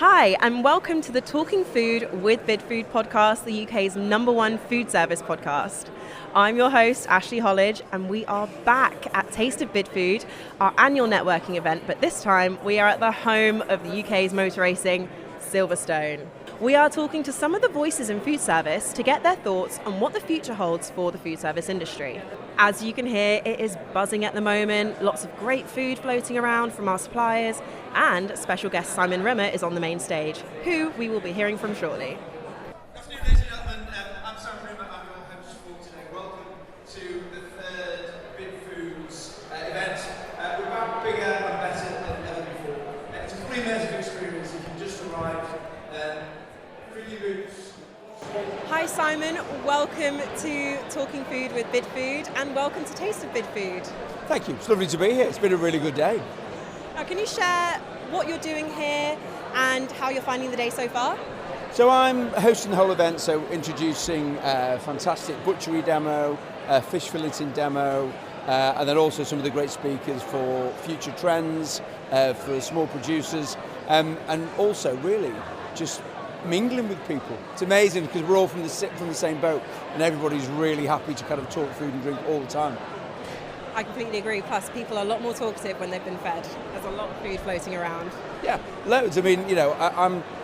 Hi, and welcome to the Talking Food with Bidfood podcast, the UK's #1 food service podcast. I'm your host, Ashley Hollidge, and we are back at Taste of Bidfood, our annual networking event, but this time we are at the home of the UK's motor racing, Silverstone. We are talking to some of the voices in food service to get their thoughts on what the future holds for the food service industry. As you can hear, it is buzzing at the moment, lots of great food floating around from our suppliers, and special guest Simon Rimmer is on the main stage, who we will be hearing from shortly. Good afternoon, ladies and gentlemen. I'm Simon Rimmer. I'm your host for today. Welcome to the third Bidfoods event. We're back bigger and better than ever before. It's a free amazing experience. You can just arrive, free your boots. Hi Simon, welcome to Talking Food with Bidfood, and welcome to Taste of Bidfood. Thank you. It's lovely to be here. It's been a really good day. Now, can you share what you're doing here and how you're finding the day so far? So I'm hosting the whole event, so introducing a fantastic butchery demo, a fish filleting demo, and then also some of the great speakers for future trends, for small producers, and also really just mingling with people. It's amazing because we're all from the same boat, and everybody's really happy to kind of talk food and drink all the time. I completely agree. Plus, people are a lot more talkative when they've been fed. There's a lot of food floating around. Yeah, loads. I mean, you know,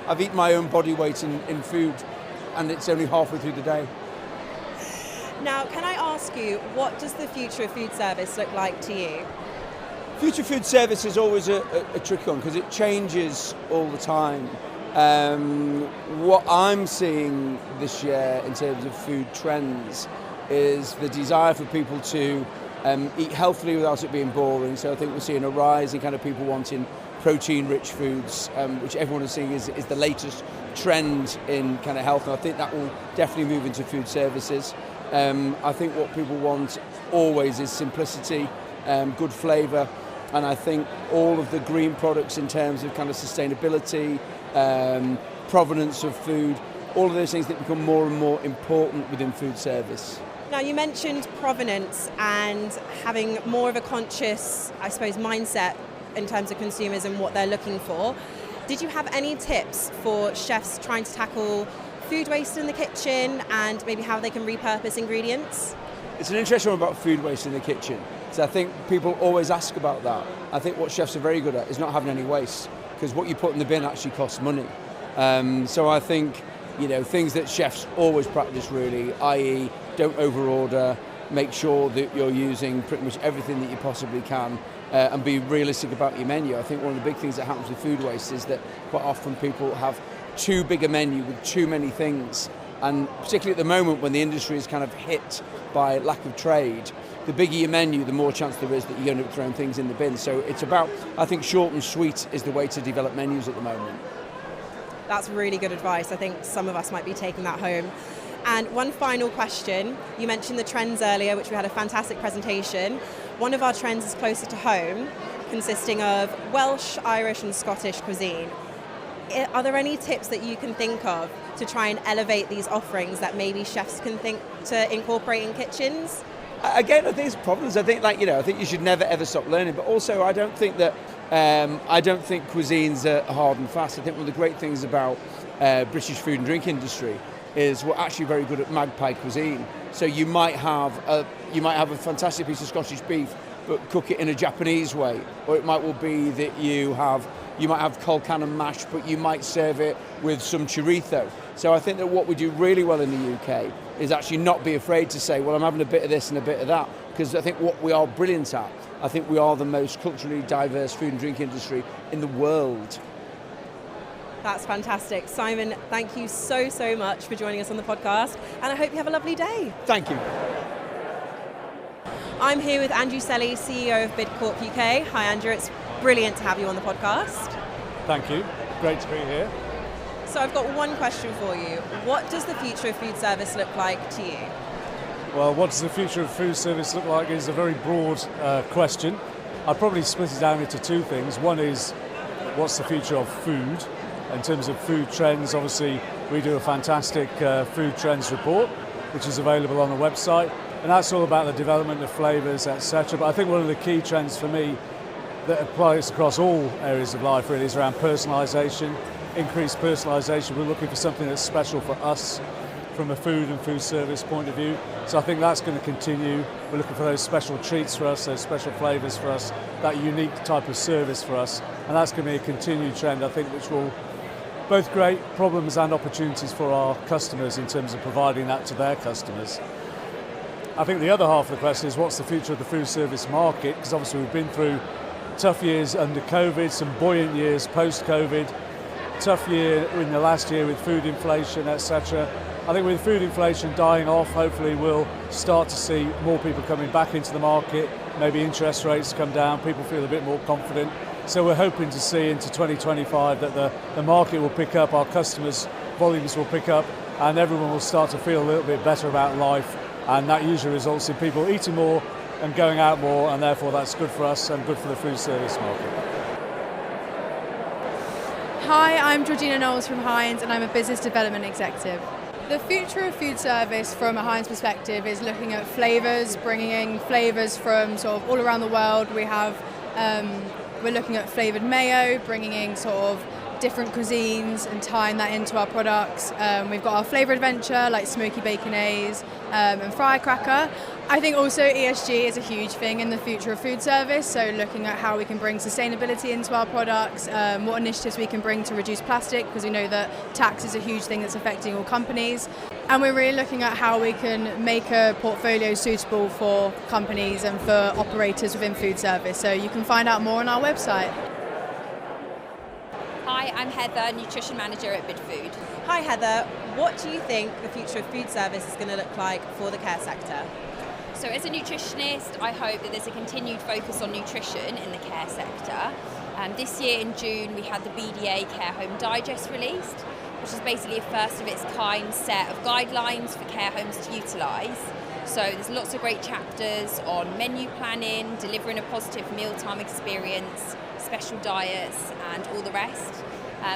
I've eaten my own body weight in food, and it's only halfway through the day. Now, can I ask you, what does the future of food service look like to you? Future food service is always a tricky one because it changes all the time. What I'm seeing this year in terms of food trends is the desire for people to eat healthily without it being boring. So I think we're seeing a rise in kind of people wanting protein-rich foods, which everyone is seeing is the latest trend in kind of health. And I think that will definitely move into food services. I think what people want always is simplicity, good flavour, and I think all of the green products in terms of kind of sustainability, provenance of food, all of those things that become more and more important within food service. Now, you mentioned provenance and having more of a conscious, I suppose, mindset in terms of consumers and what they're looking for. Did you have any tips for chefs trying to tackle food waste in the kitchen and maybe how they can repurpose ingredients? It's an interesting one about food waste in the kitchen. So I think people always ask about that. I think what chefs are very good at is not having any waste, because what you put in the bin actually costs money. So I think, you know, things that chefs always practice really, i.e. don't overorder, make sure that you're using pretty much everything that you possibly can, and be realistic about your menu. I think one of the big things that happens with food waste is that quite often people have too big a menu with too many things, and particularly at the moment when the industry is kind of hit by lack of trade, the bigger your menu, the more chance there is that you're going to be throwing things in the bin. So it's about, I think short and sweet is the way to develop menus at the moment. That's really good advice. I think some of us might be taking that home. And one final question. You mentioned the trends earlier, which we had a fantastic presentation. One of our trends is closer to home, consisting of Welsh, Irish and Scottish cuisine. Are there any tips that you can think of to try and elevate these offerings that maybe chefs can think to incorporate in kitchens? Again, I think it's problems. I think, I think you should never ever stop learning. But also, I don't think that cuisines are hard and fast. I think one of the great things about British food and drink industry is we're actually very good at magpie cuisine. So you might have a fantastic piece of Scottish beef, but cook it in a Japanese way, or it might well be that you might have colcan and mash, but you might serve it with some chorizo. So I think that what we do really well in the UK is actually not be afraid to say, well, I'm having a bit of this and a bit of that, because I think what we are brilliant at, I think we are the most culturally diverse food and drink industry in the world. That's fantastic. Simon, thank you so much for joining us on the podcast, and I hope you have a lovely day. Thank you. I'm here with Andrew Selley, CEO of Bidcorp UK. Hi Andrew, it's brilliant to have you on the podcast. Thank you, great to be here. So I've got one question for you. What does the future of food service look like to you? Well, what does the future of food service look like is a very broad question. I'd probably split it down into two things. One is, what's the future of food? In terms of food trends, obviously we do a fantastic food trends report, which is available on the website, and that's all about the development of flavours, etc. But I think one of the key trends for me that applies across all areas of life really is around personalisation increased personalisation. We're looking for something that's special for us from a food and food service point of view. So I think that's going to continue. We're looking for those special treats for us, those special flavours for us, that unique type of service for us. And that's going to be a continued trend, I think, which will both create problems and opportunities for our customers in terms of providing that to their customers. I think the other half of the question is what's the future of the food service market? Because obviously we've been through tough years under COVID, some buoyant years post-COVID, tough year in the last year with food inflation, etc. I think with food inflation dying off, hopefully we'll start to see more people coming back into the market, maybe interest rates come down, people feel a bit more confident. So we're hoping to see into 2025 that the market will pick up, our customers' volumes will pick up, and everyone will start to feel a little bit better about life, and that usually results in people eating more and going out more, and therefore that's good for us and good for the food service market. Hi, I'm Georgina Knowles from Heinz, and I'm a business development executive. The future of food service from a Heinz perspective is looking at flavours, bringing in flavours from sort of all around the world. We're looking at flavoured mayo, bringing in sort of different cuisines and tying that into our products. We've got our flavour adventure like smoky baconaise and firecracker. I think also ESG is a huge thing in the future of food service, so looking at how we can bring sustainability into our products, what initiatives we can bring to reduce plastic, because we know that tax is a huge thing that's affecting all companies. And we're really looking at how we can make a portfolio suitable for companies and for operators within food service. So you can find out more on our website. Hi, I'm Heather, Nutrition Manager at Bidfood. Hi Heather, what do you think the future of food service is going to look like for the care sector? So as a nutritionist, I hope that there's a continued focus on nutrition in the care sector. This year in June we had the BDA Care Home Digest released, which is basically a first of its kind set of guidelines for care homes to utilise. So there's lots of great chapters on menu planning, delivering a positive mealtime experience, special diets and all the rest.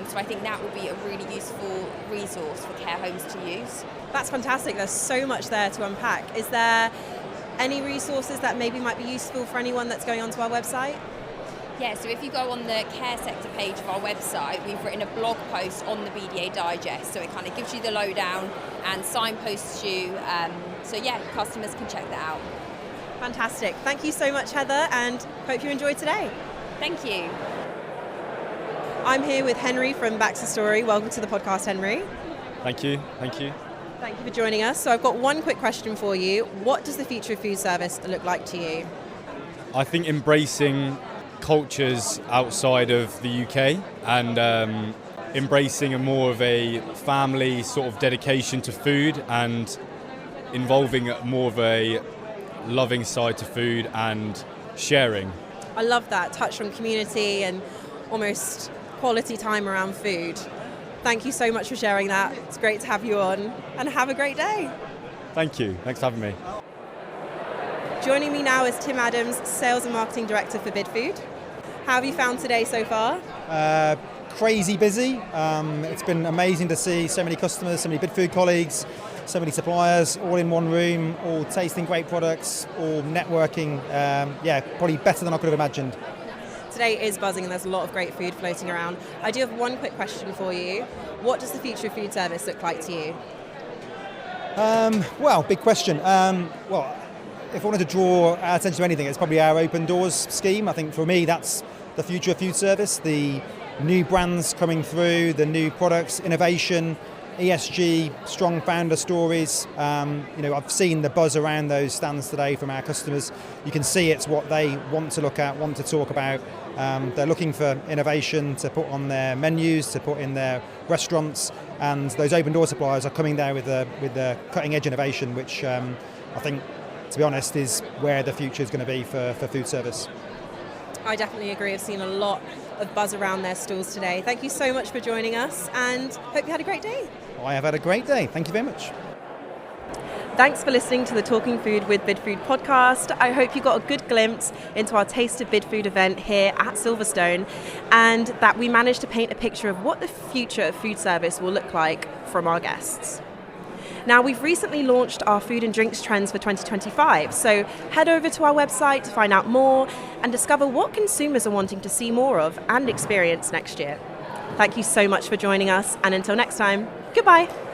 So I think that will be a really useful resource for care homes to use. That's fantastic. There's so much there to unpack. Is there any resources that maybe might be useful for anyone that's going onto our website? Yeah, so if you go on the care sector page of our website, we've written a blog post on the BDA Digest, so it kind of gives you the lowdown and signposts you. So yeah, customers can check that out. Fantastic. Thank you so much, Heather, and hope you enjoyed today. Thank you. I'm here with Henry from Baxterstorey. Welcome to the podcast, Henry. Thank you. Thank you. Thank you for joining us. So I've got one quick question for you. What does the future of food service look like to you? I think embracing cultures outside of the UK and embracing a more of a family sort of dedication to food and involving more of a loving side to food and sharing. I love that touch on community and almost quality time around food. Thank you so much for sharing that. It's great to have you on, and have a great day. Thank you. Thanks for having me. Joining me now is Tim Adams, Sales and Marketing Director for Bidfood. How have you found today so far? Crazy busy. It's been amazing to see so many customers, so many Bidfood colleagues, so many suppliers all in one room, all tasting great products, all networking. Probably better than I could have imagined. Today is buzzing and there's a lot of great food floating around. I do have one quick question for you. What does the future of food service look like to you? Big question. If I wanted to draw our attention to anything, it's probably our Open Doors scheme. I think for me that's the future of food service, the new brands coming through, the new products, innovation, ESG, strong founder stories. I've seen the buzz around those stands today from our customers. You can see it's what they want to look at, want to talk about. They're looking for innovation to put on their menus, to put in their restaurants, and those open door suppliers are coming there with the cutting edge innovation, which I think, to be honest, is where the future is going to be for food service. I definitely agree. I've seen a lot of buzz around their stalls today. Thank you so much for joining us and hope you had a great day. I have had a great day. Thank you very much. Thanks for listening to the Talking Food with Bidfood podcast. I hope you got a good glimpse into our Taste of Bidfood event here at Silverstone, and that we managed to paint a picture of what the future of food service will look like from our guests. Now, we've recently launched our food and drinks trends for 2025, so head over to our website to find out more and discover what consumers are wanting to see more of and experience next year. Thank you so much for joining us, and until next time, goodbye.